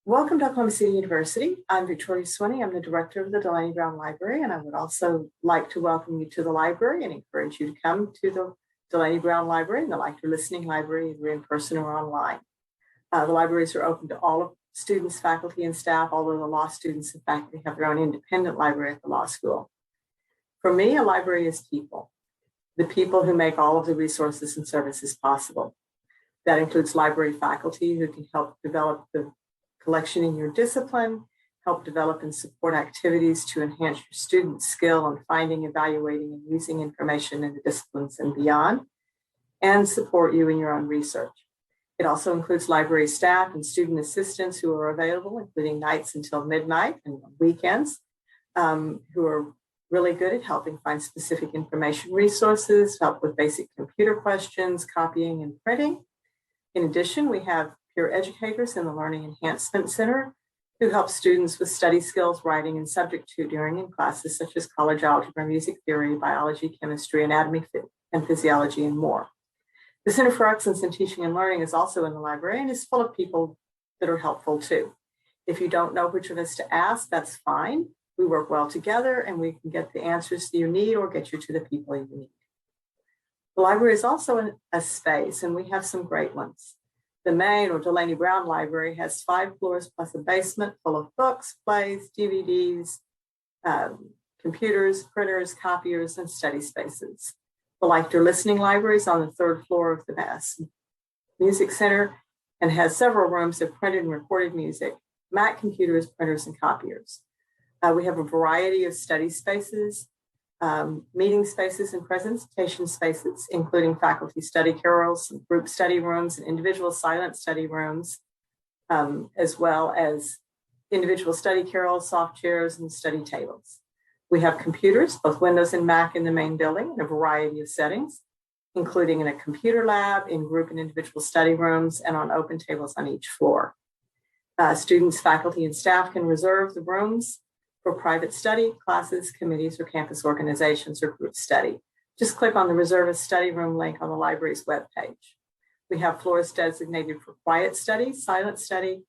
Welcome to Oklahoma City University. I'm Victoria Swinney. I'm the director of the Dulaney-Browne Library, and I would also like to welcome you to the library and encourage you to come to the Dulaney-Browne Library and the Lecture Listening Library, either in person or online. The libraries are open to all of students, faculty, and staff, although the law students and faculty have their own independent library at the law school. For me, a library is people, the people who make all of the resources and services possible. That includes library faculty who can help develop the collection in your discipline, help develop and support activities to enhance your students' skill on finding, evaluating, and using information in the disciplines and beyond, and support you in your own research. It also includes library staff and student assistants who are available, including nights until midnight and weekends, who are really good at helping find specific information resources, help with basic computer questions, copying, and printing. In addition, we have peer educators in the Learning Enhancement Center who help students with study skills, writing, and subject tutoring in classes such as college algebra, music theory, biology, chemistry, anatomy, and physiology, and more. The Center for Excellence in Teaching and Learning is also in the library and is full of people that are helpful too. If you don't know which of us to ask, that's fine. We work well together and we can get the answers that you need or get you to the people you need. The library is also a space, and we have some great ones. The main or Dulaney-Browne Library has 5 floors plus a basement full of books, plays, DVDs, computers, printers, copiers, and study spaces. The Lecture Listening Library is on the 3rd floor of the Music Center and has several rooms of printed and recorded music, Mac computers, printers, and copiers. We have a variety of study spaces, meeting spaces and presentation spaces, including faculty study carrels, group study rooms, and individual silent study rooms, as well as individual study carrels, soft chairs, and study tables. We have computers, both Windows and Mac, in the main building in a variety of settings, including in a computer lab, in group and individual study rooms, and on open tables on each floor. Students, faculty, and staff can reserve the rooms for private study, classes, committees, or campus organizations or group study. Just click on the Reserve a Study Room link on the library's webpage. We have floors designated for quiet study, silent study,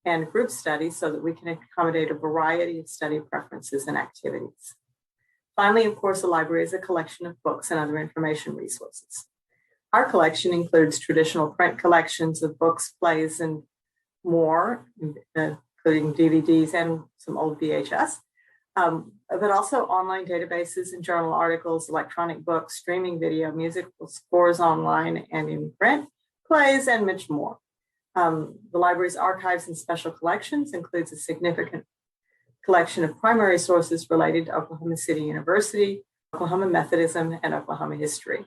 and group study so that we can accommodate a variety of study preferences and activities. Finally, of course, the library is a collection of books and other information resources. Our collection includes traditional print collections of books, plays, and more, including DVDs and some old VHS, but also online databases and journal articles, electronic books, streaming video, musical scores online and in print, plays, and much more. The library's archives and special collections includes a significant collection of primary sources related to Oklahoma City University, Oklahoma Methodism, and Oklahoma history.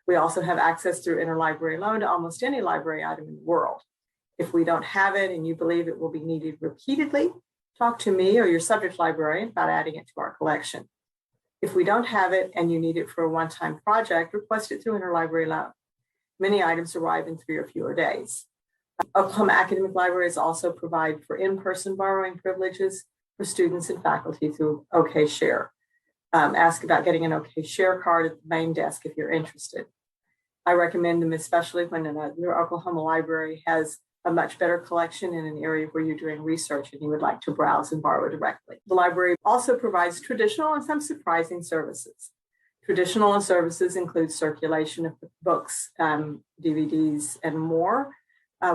We also have access through interlibrary loan to almost any library item in the world. If we don't have it and you believe it will be needed repeatedly, talk to me or your subject librarian about adding it to our collection. If we don't have it and you need it for a one-time project, request it through interlibrary loan. Many items arrive in 3 or fewer days. Oklahoma Academic Libraries also provide for in-person borrowing privileges for students and faculty through OK Share. Ask about getting an OK Share card at the main desk if you're interested. I recommend them especially when your Oklahoma library has a much better collection in an area where you're doing research and you would like to browse and borrow directly. The library also provides traditional and some surprising services. Traditional services include circulation of books, DVDs, and more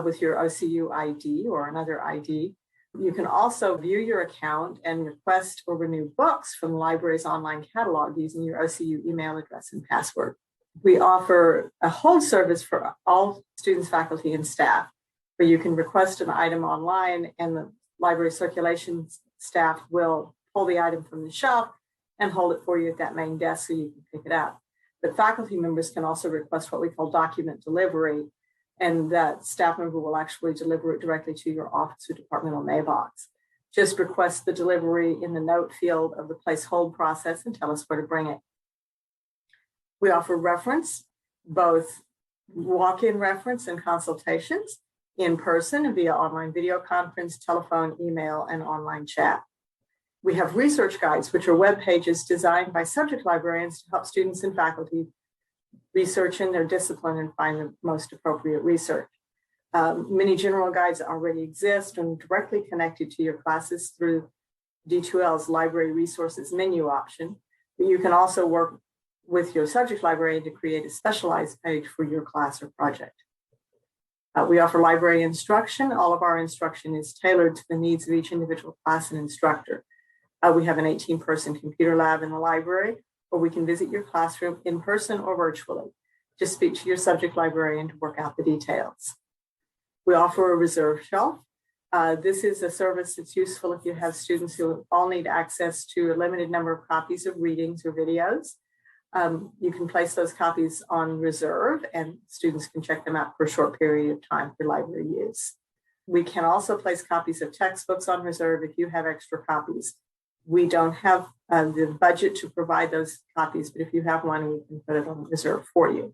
with your OCU ID or another ID. You can also view your account and request or renew books from the library's online catalog using your OCU email address and password. We offer a hold service for all students, faculty, and staff, where you can request an item online and the library circulation staff will pull the item from the shelf and hold it for you at that main desk so you can pick it up. But faculty members can also request what we call document delivery, and that staff member will actually deliver it directly to your office or departmental mailbox. Just request the delivery in the note field of the place hold process and tell us where to bring it. We offer reference, both walk-in reference and consultations, in person and via online video conference, telephone, email, and online chat. We have research guides, which are web pages designed by subject librarians to help students and faculty research in their discipline and find the most appropriate research. Many general guides already exist and directly connected to your classes through D2L's library resources menu option, but you can also work with your subject librarian to create a specialized page for your class or project. We offer library instruction. All of our instruction is tailored to the needs of each individual class and instructor. We have an 18-person computer lab in the library, or we can visit your classroom in person or virtually. Just speak to your subject librarian to work out the details. We offer a reserve shelf. This is a service that's useful if you have students who all need access to a limited number of copies of readings or videos. You can place those copies on reserve and students can check them out for a short period of time for library use. We can also place copies of textbooks on reserve if you have extra copies. We don't have the budget to provide those copies, but if you have one, we can put it on reserve for you.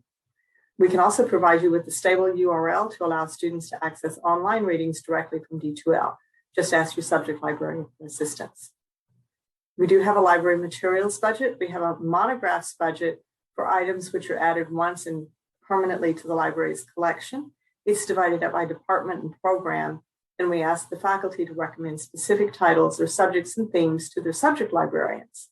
We can also provide you with a stable URL to allow students to access online readings directly from D2L. Just ask your subject librarian for assistance. We do have a library materials budget. We have a monographs budget for items which are added once and permanently to the library's collection. It's divided up by department and program, and we ask the faculty to recommend specific titles or subjects and themes to their subject librarians.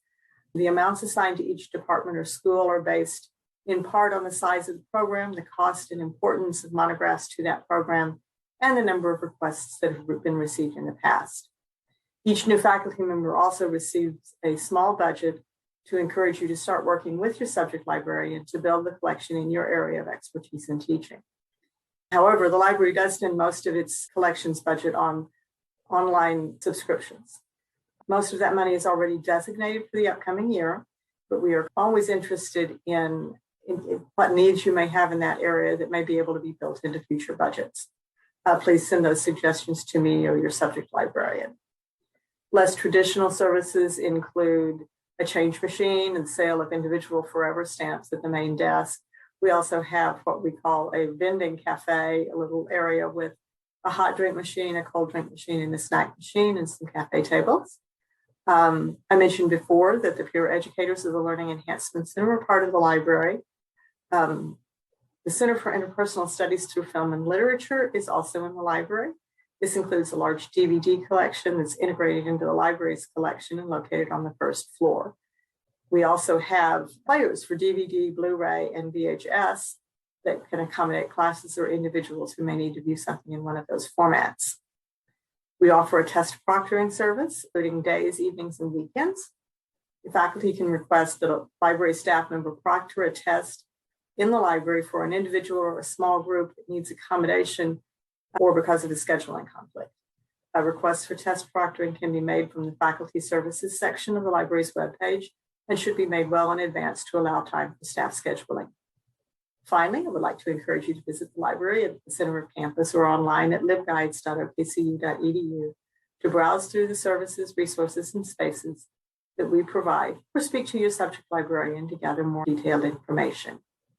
The amounts assigned to each department or school are based in part on the size of the program, the cost and importance of monographs to that program, and the number of requests that have been received in the past. Each new faculty member also receives a small budget to encourage you to start working with your subject librarian to build the collection in your area of expertise in teaching. However, the library does spend most of its collections budget on online subscriptions. Most of that money is already designated for the upcoming year, but we are always interested in what needs you may have in that area that may be able to be built into future budgets. Please send those suggestions to me or your subject librarian. Less traditional services include a change machine and sale of individual forever stamps at the main desk. We also have what we call a vending cafe, a little area with a hot drink machine, a cold drink machine, and a snack machine, and some cafe tables. I mentioned before that the peer educators of the Learning Enhancement Center are part of the library. The Center for Interpersonal Studies through Film and Literature is also in the library. This includes a large DVD collection that's integrated into the library's collection and located on the first floor. We also have players for DVD, Blu-ray, and VHS that can accommodate classes or individuals who may need to view something in one of those formats. We offer a test proctoring service, including days, evenings, and weekends. The faculty can request that a library staff member proctor a test in the library for an individual or a small group that needs accommodation or because of a scheduling conflict. A request for test proctoring can be made from the faculty services section of the library's webpage and should be made well in advance to allow time for staff scheduling. Finally, I would like to encourage you to visit the library at the center of campus or online at libguides.okcu.edu to browse through the services, resources, and spaces that we provide, or speak to your subject librarian to gather more detailed information.